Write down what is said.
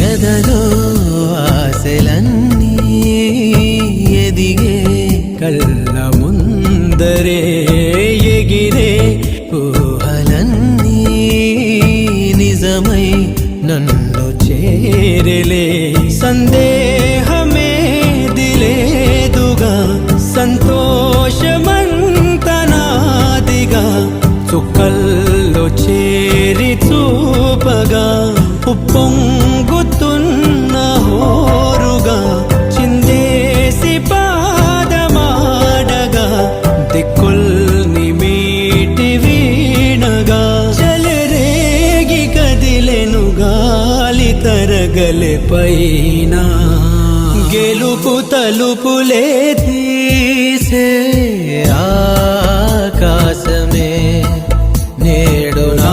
ఎదలో ఆశలన్నీ ఎదిగే కళ్ళ ముందరే ఎగిరే ఊహలన్నీ నిజమై నన్ను చేరలే సందేహమే దిలేదుగా సంతోషమంతనాదిగా చుక్కల్లో చేరి చూపగా ఉప్పొంగుతున్న హోరుగా చిందేసి పాదమాడగా దిక్కుల్ని మీటి వీణగా చెలరేగి కదిలెను గాలి తరగలే పైన గెలుపు తలుపులే తీసే ఆకాశమే నేడు నా